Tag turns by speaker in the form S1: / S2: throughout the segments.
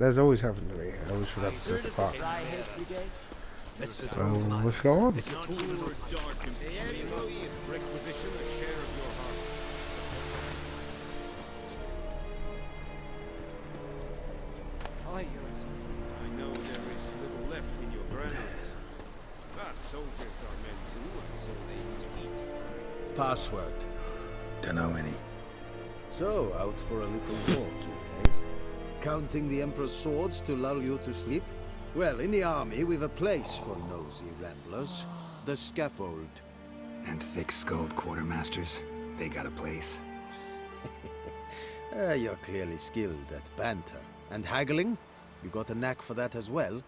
S1: That's always happened to me. I always forgot to set the clock. What's going on?
S2: I know there is little left in your granaries, but soldiers are men too, and so they must eat.
S3: Password.
S4: Don't know any.
S3: So, out for a little walk here, eh? Counting the Emperor's swords to lull you to sleep? Well, in the army, we've a place for nosy ramblers. The scaffold.
S4: And thick-skulled quartermasters, they got a place.
S3: You're clearly skilled at banter. And haggling? You got a knack for that as well?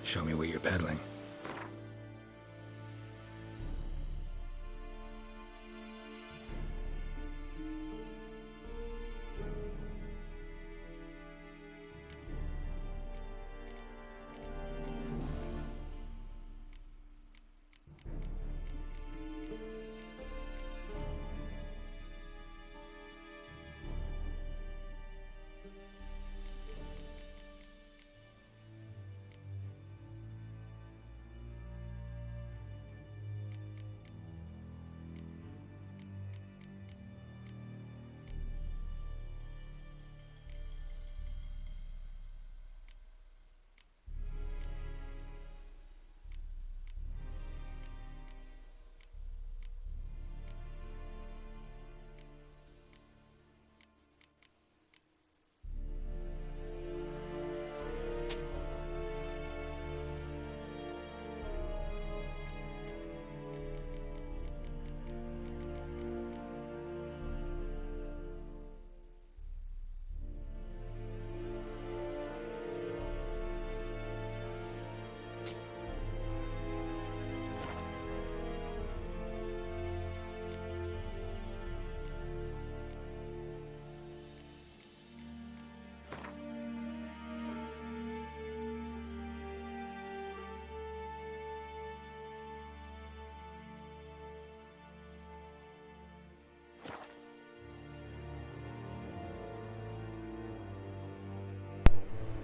S4: Show me what you're peddling.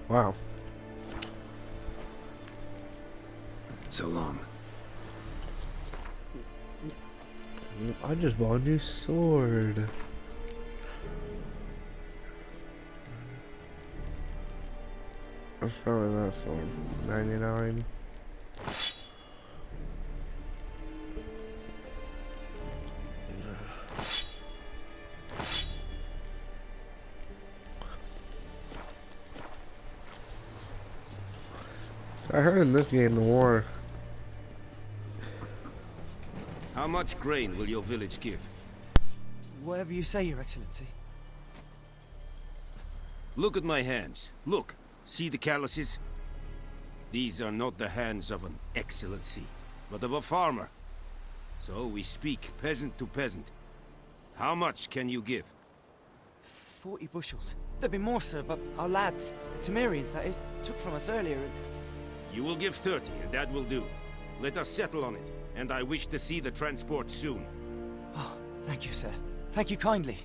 S1: Wow.
S4: So long.
S1: I just bought a new sword. Let's start with that sword. 99. I heard in this game the war.
S2: How much grain will your village give?
S5: Whatever you say, Your Excellency.
S2: Look at my hands. Look. See the calluses? These are not the hands of an excellency, but of a farmer. So we speak peasant to peasant. How much can you give?
S5: 40 bushels. There'd be more, sir, but our lads, the Temerians, that is, took from us earlier and...
S2: You will give 30, and that will do. Let us settle on it, and I wish to see the transport soon.
S5: Oh, thank you, sir. Thank you kindly.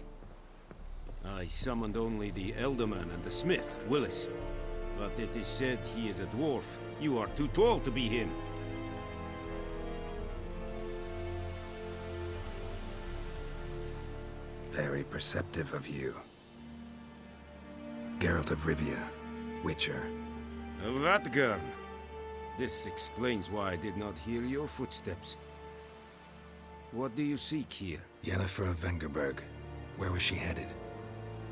S2: I summoned only the Elderman and the smith, Willis. But it is said he is a dwarf. You are too tall to be him.
S4: Very perceptive of you. Geralt of Rivia, Witcher.
S2: Vatgern. This explains why I did not hear your footsteps. What do you seek here?
S4: Yennefer of Vengerberg. Where was she headed?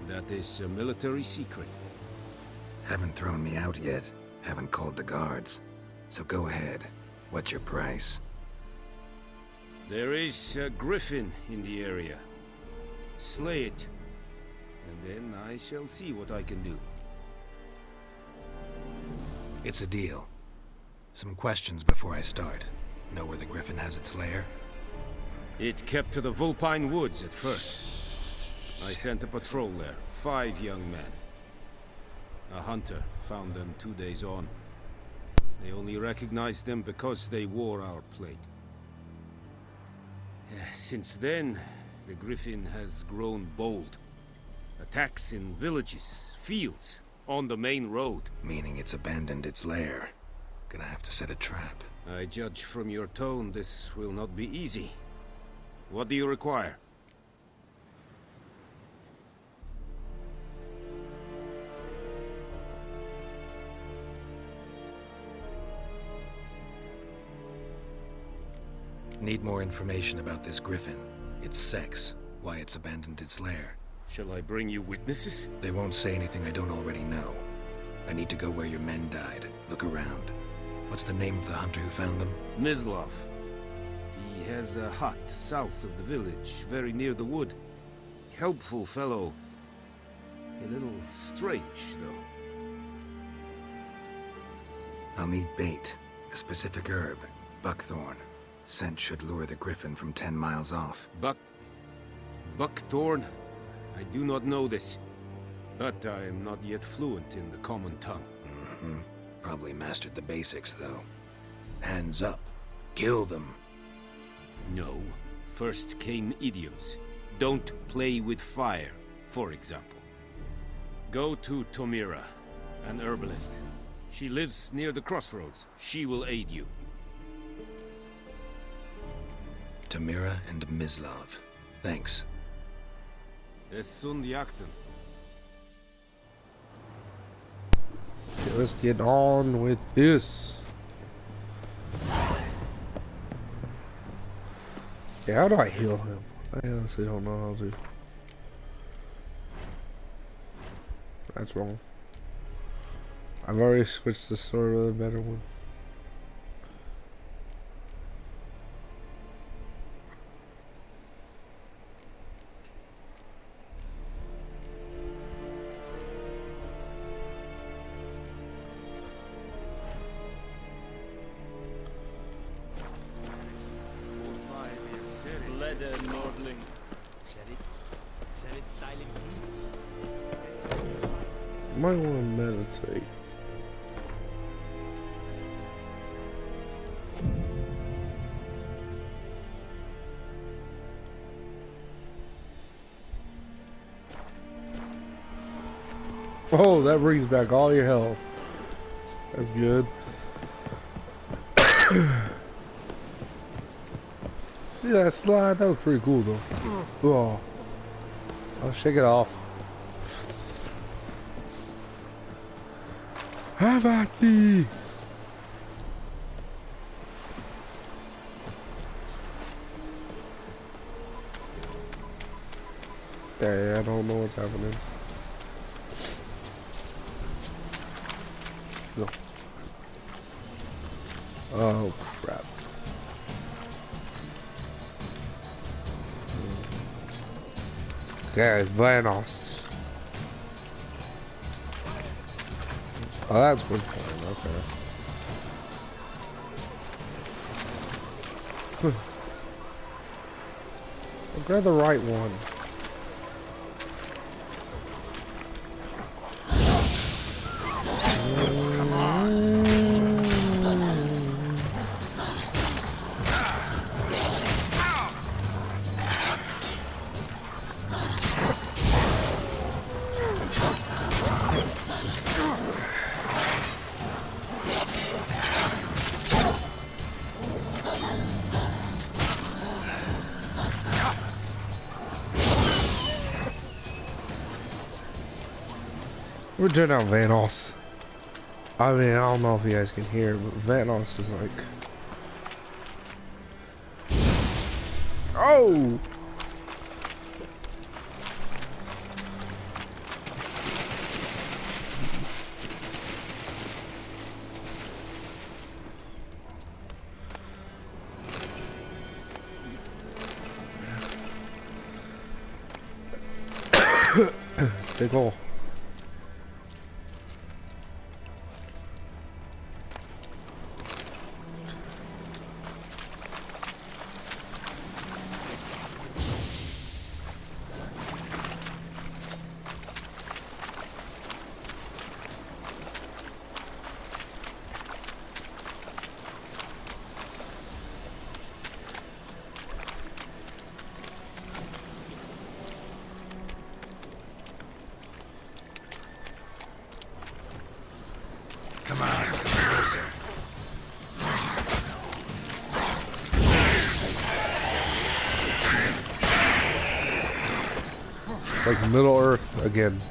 S2: That is a military secret.
S4: Haven't thrown me out yet. Haven't called the guards. So go ahead. What's your price?
S2: There is a griffin in the area. Slay it. And then I shall see what I can do.
S4: It's a deal. Some questions before I start. Know where the griffin has its lair?
S2: It kept to the Vulpine Woods at first. I sent a patrol there, 5 young men. A hunter found them 2 days on. They only recognized them because they wore our plate. Since then, the griffin has grown bold. Attacks in villages, fields, on the main road.
S4: Meaning it's abandoned its lair. Gonna have to set a trap.
S2: I judge from your tone this will not be easy. What do you require?
S4: Need more information about this griffin. Its sex, why it's abandoned its lair.
S2: Shall I bring you witnesses?
S4: They won't say anything I don't already know. I need to go where your men died. Look around. What's the name of the hunter who found them?
S2: Mislav. He has a hut south of the village, very near the wood. Helpful fellow. A little strange, though.
S4: I'll need bait. A specific herb. Buckthorn. Scent should lure the griffin from 10 miles off.
S2: Buckthorn? I do not know this. But I am not yet fluent in the common tongue.
S4: Probably mastered the basics, though. Hands up. Kill them.
S2: No. First came idioms. Don't play with fire, for example. Go to Tomira, an herbalist. She lives near the crossroads. She will aid you.
S4: Tamira and Mislav. Thanks.
S2: Es sunt jakten.
S1: Okay, let's get on with this. Yeah, how do I heal him? I honestly don't know how to. That's wrong. I've already switched the sword to the better one. Might want to meditate. Oh, that brings back all your health. That's good. See that slide? That was pretty cool though. Oh, I'll shake it off. Have at thee! Yeah, I don't know what's happening. No. Oh crap. Okay, Vanos. Oh, that's good point, okay. I'll grab the right one. We're turning out Vanos. I mean, I don't know if you guys can hear, but Vanos is like... Oh! Take all.
S4: Come on, come closer.
S1: It's like Middle Earth again.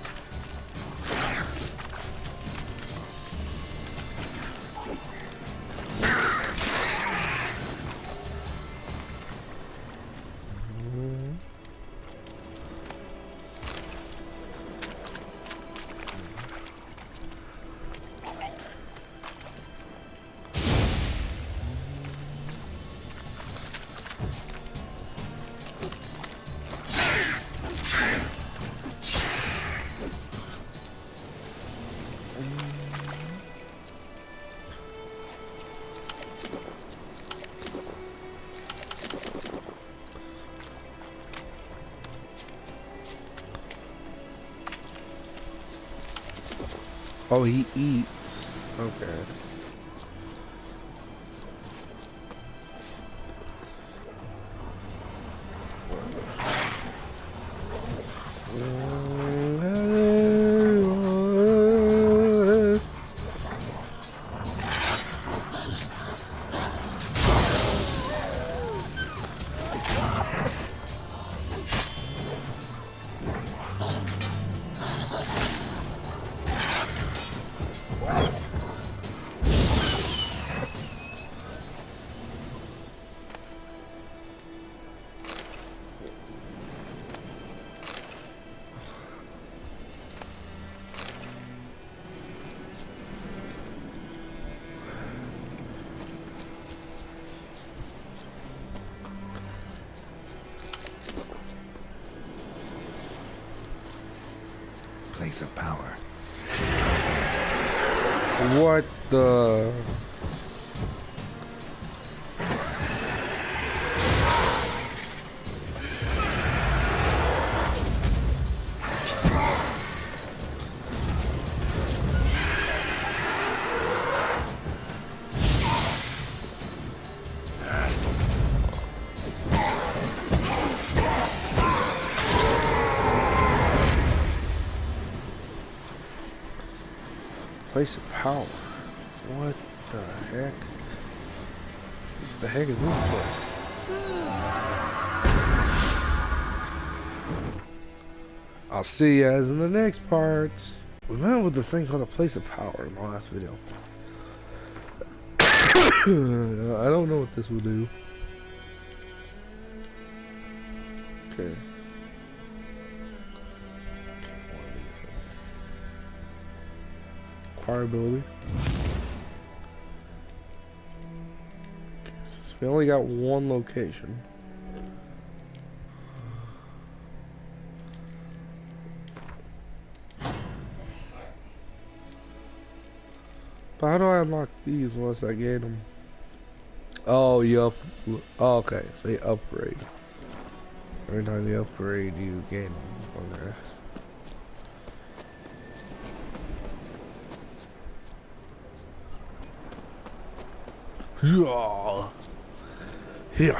S1: Oh, he eats. Okay.
S4: Place of power.
S1: What the? Place of power. What the heck? What the heck is this place? I'll see you guys in the next part. We went with this thing called a place of power in the last video. I don't know what this will do. Okay. Acquire ability. So we only got one location. But how do I unlock these unless I get them? Oh, you up. Oh, okay, so you upgrade. Every time you upgrade, you gain them. Okay. Here.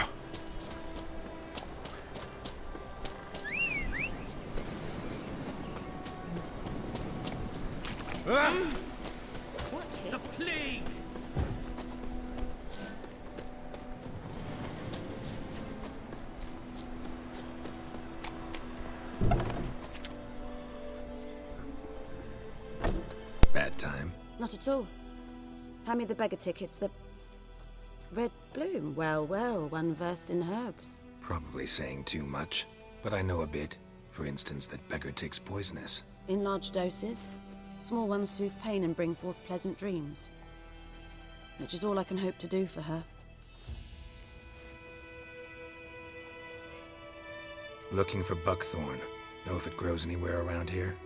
S2: Watch it. The plague!
S4: Bad time.
S6: Not at all. Hand me the beggar tickets, the red bloom. Well, well, one versed in herbs.
S4: Probably saying too much, but I know a bit. For instance, that beggar tick's poisonous.
S6: In large doses. Small ones soothe pain and bring forth pleasant dreams. Which is all I can hope to do for her.
S4: Looking for buckthorn. Know if it grows anywhere around here?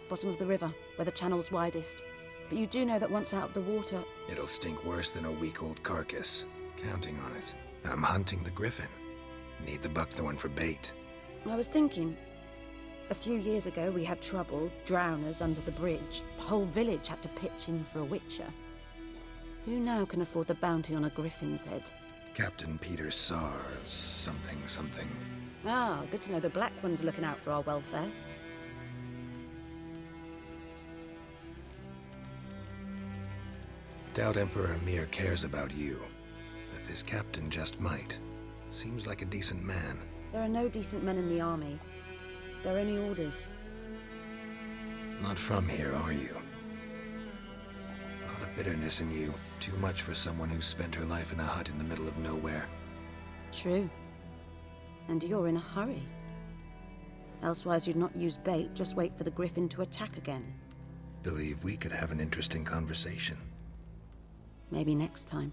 S6: Bottom of the river, where the channel's widest. But you do know that once out of the water...
S4: It'll stink worse than a week-old carcass. Counting on it. I'm hunting the griffin. Need the buckthorn for bait.
S6: I was thinking... A few years ago we had trouble, drowners under the bridge. The whole village had to pitch in for a witcher. Who now can afford the bounty on a griffin's head?
S4: Captain Peter Sars, something.
S6: Ah, good to know the Black One's looking out for our welfare.
S4: doubt Emperor Mir cares about you, but this captain just might. Seems like a decent man.
S6: There are no decent men in the army. They're only orders.
S4: Not from here, are you? A lot of bitterness in you. Too much for someone who spent her life in a hut in the middle of nowhere.
S6: True. And you're in a hurry. Elsewise you'd not use bait, just wait for the griffin to attack again.
S4: Believe we could have an interesting conversation.
S6: Maybe next time.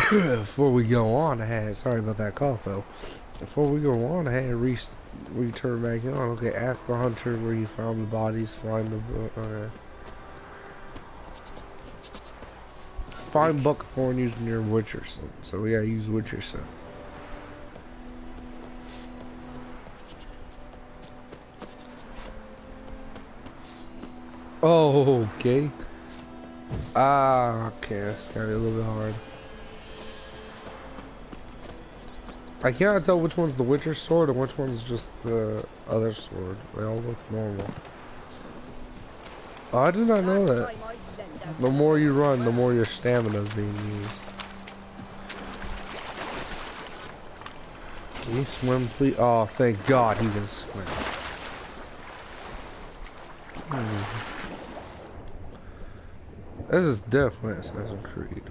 S1: Before we go on ahead, sorry about that cough though. Before we go on ahead, return back on. Okay, ask the hunter where you found the bodies. Find the find buckthorn using your witcher son. So we gotta use witcher son. Oh, okay. Ah, okay, that's gotta be a little bit hard. I cannot tell which one's the Witcher sword and which one's just the other sword. They all look normal. Oh, I did not know that. The more you run, the more your stamina is being used. Can you swim, please? Oh, thank God he can swim. This is definitely Assassin's Creed.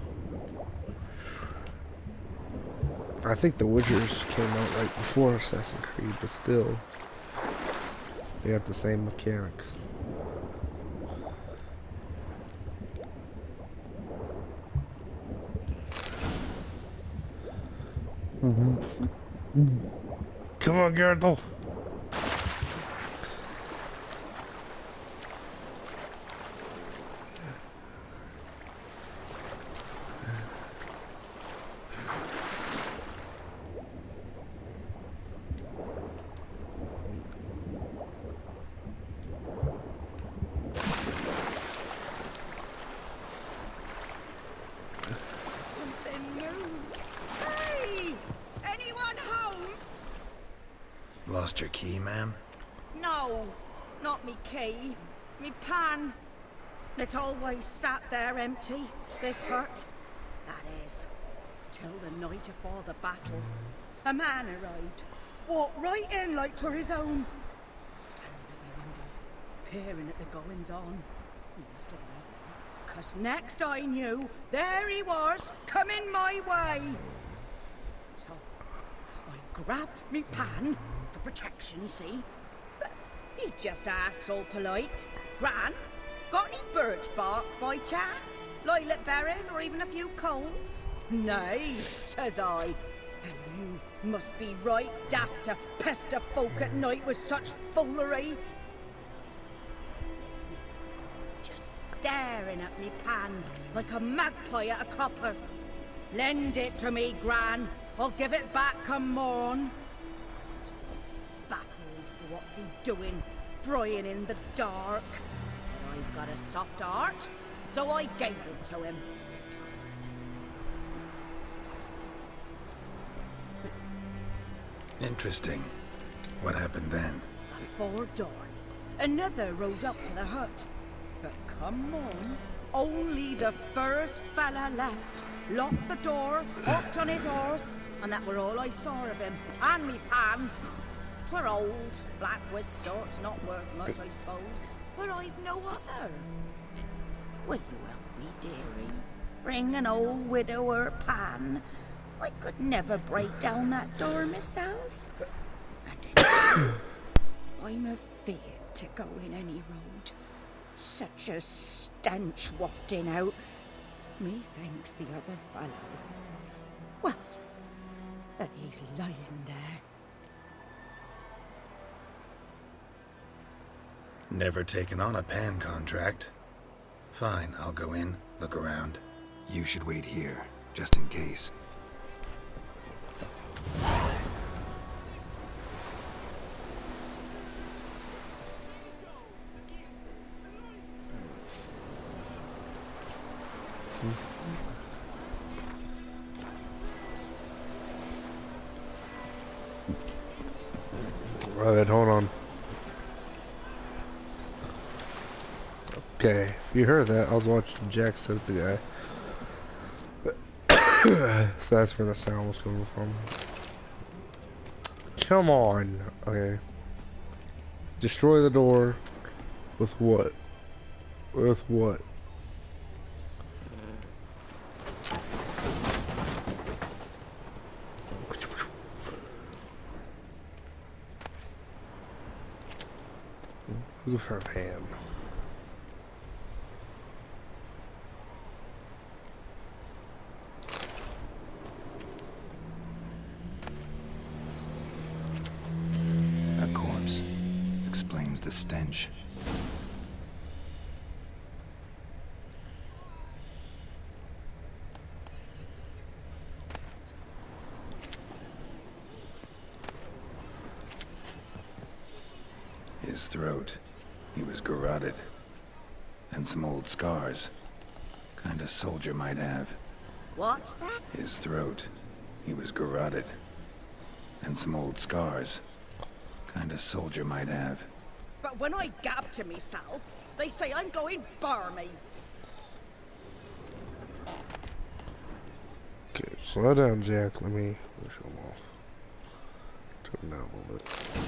S1: I think the Witchers came out right before Assassin's Creed, but still, they got the same mechanics. Come on, Geralt.
S4: Lost your key, ma'am?
S7: No, not me key. Me pan. It's always sat there empty, this hut. That is, till the night afore the battle. A man arrived, walked right in like 'twere his own. Standing at my window, peering at the goings-on. He must have known, 'cause next I knew, there he was, coming my way. So, I grabbed me pan, for protection, see? But he just asks all polite. Gran, got any birch bark by chance? Lilac berries or even a few coals? Nay, says I. And you must be right daft to pester folk at night with such foolery. And I sees you listening, just staring at me pan like a magpie at a copper. Lend it to me, Gran. I'll give it back come morn. Baffled for what's he doing, frying in the dark. But I've got a soft heart, so I gave it to him.
S4: Interesting. What happened then?
S7: Before dawn, another rode up to the hut. But come on, only the first fella left. Locked the door, hopped on his horse, and that were all I saw of him. And me pan. 'Twere old, black with sort, not worth much, I suppose. But I've no other. Will you help me, dearie? Bring an old widower pan. I could never break down that door myself. And in truth, I'm afeard to go in any road. Such a stench wafting out. Methinks the other fellow, well, that he's lying there.
S4: Never taken on a pan contract. Fine, I'll go in, look around. You should wait here, just in case.
S1: Alright, hold on. Okay, if you heard that, I was watching Jack set the guy. So that's where the sound was coming from. Come on. Okay. Destroy the door. With what? With what? Look for a hand.
S4: A corpse explains the stench. His throat, he was garroted. And some old scars. Kind of soldier might have.
S7: What's that?
S4: His throat, he was garroted. And some old scars. Kind of soldier might have.
S7: But when I gab to myself, they say I'm going barmy.
S1: Okay, slow down, Jack. Let me push him off. Turn down a little bit.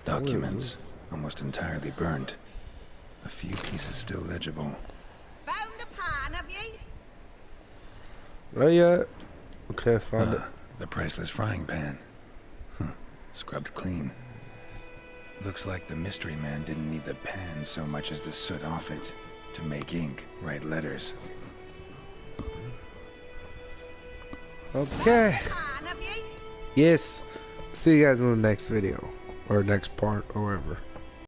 S4: Documents, almost entirely burnt. A few pieces still legible.
S7: Found the pan, have ye?
S1: Not yet. Okay, found it.
S4: The priceless frying pan. Scrubbed clean. Looks like the mystery man didn't need the pan so much as the soot off it to make ink, write letters.
S1: Okay.
S7: Pan, have ye?
S1: Yes. See you guys in the next video. Or next part, or whatever.